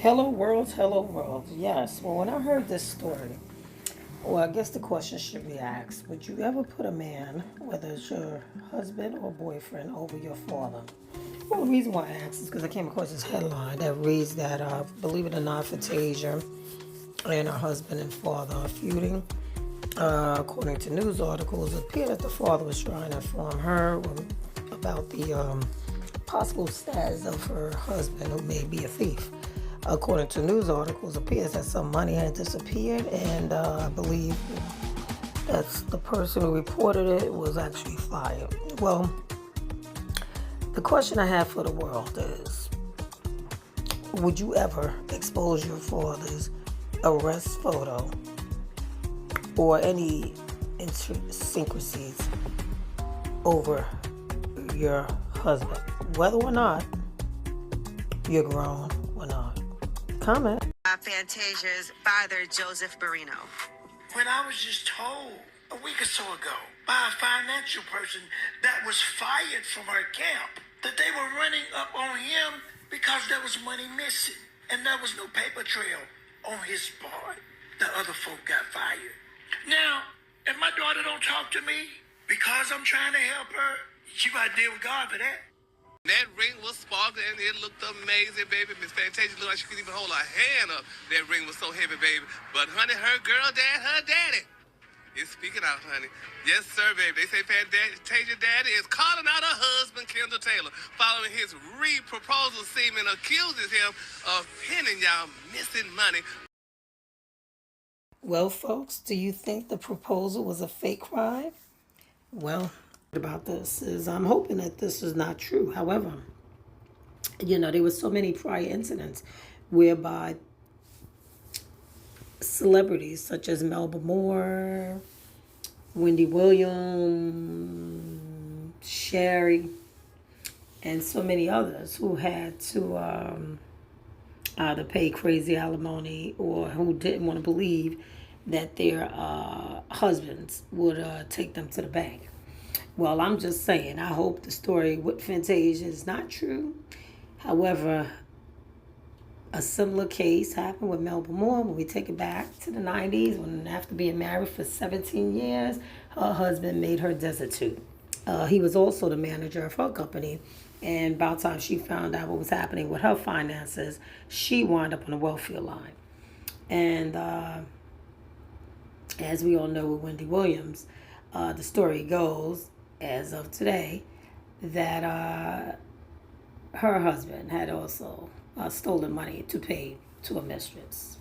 Hello world, hello world. Yes, well, when I heard this story, well, I guess the question should be asked, would you ever put a man, whether it's your husband or boyfriend, over your father? Well, the reason why I asked is because I came across this headline that reads that, believe it or not, Fantasia and her husband and father are feuding. According to news articles, it appeared that the father was trying to inform her about the possible status of her husband, who may be a thief. According to news articles, it appears that some money had disappeared, and I believe that's the person who reported it was actually fired. Well, the question I have for the world is, would you ever expose your father's arrest photo or any idiosyncrasies over your husband, whether or not you're grown or not? Comment. Fantasia's father, Joseph Barrino. When I was just told a week or so ago by a financial person that was fired from her camp that they were running up on him because there was money missing and there was no paper trail on his part, the other folk got fired. Now, if my daughter don't talk to me because I'm trying to help her, she got to deal with God for that. That ring was sparkling and it looked amazing, baby. Miss Fantasia looked like she couldn't even hold her hand up. That ring was so heavy, baby. But, honey, her girl dad, her daddy, is speaking out, honey. Yes, sir, baby. They say Fantasia daddy is calling out her husband, Kendall Taylor, following his re-proposal semen, accuses him of pinning y'all missing money. Well, folks, do you think the proposal was a fake crime? Well, about this is I'm hoping that this is not true. However, there were so many prior incidents whereby celebrities such as Melba Moore, Wendy Williams, Sherry, and so many others who had to either pay crazy alimony or who didn't want to believe that their husbands would take them to the bank. Well, I'm just saying, I hope the story with Fantasia is not true. However, a similar case happened with Melba Moore when we take it back to the 90s, when after being married for 17 years, her husband made her destitute. He was also the manager of her company, and about time she found out what was happening with her finances, she wound up on the welfare line. And as we all know with Wendy Williams, the story goes, as of today, that her husband had also stolen money to pay to a mistress.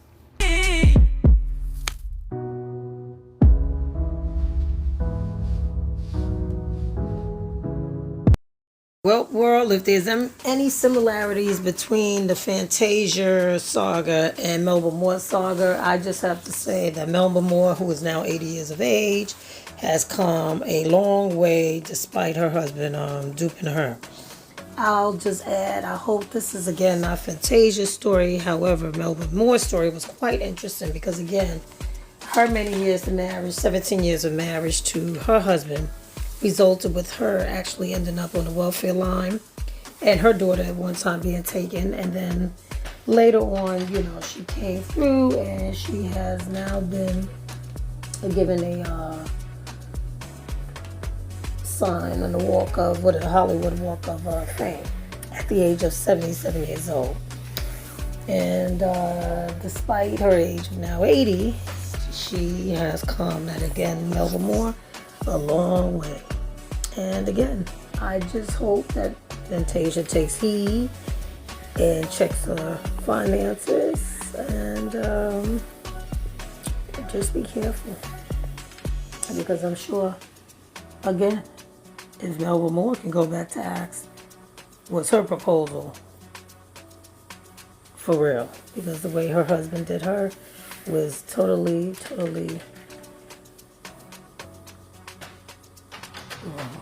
Well, world, if there's any similarities between the Fantasia saga and Melba Moore saga, I just have to say that Melba Moore, who is now 80 years of age, has come a long way despite her husband duping her. I'll just add, I hope this is, again, not Fantasia's story. However, Melba Moore's story was quite interesting because, again, her many years of marriage, 17 years of marriage to her husband, resulted with her actually ending up on the welfare line and her daughter at one time being taken. And then later on, she came through and she has now been given a sign on the walk of, what a Hollywood Walk of Fame at the age of 77 years old. And despite her age of now 80, she has come, and again, Melba Moore, a long way. And again, I just hope that Fantasia takes heed and checks her finances and just be careful. Because I'm sure, again, if Melba Moore can go back to ask, was her proposal for real? Because the way her husband did her was totally wrong.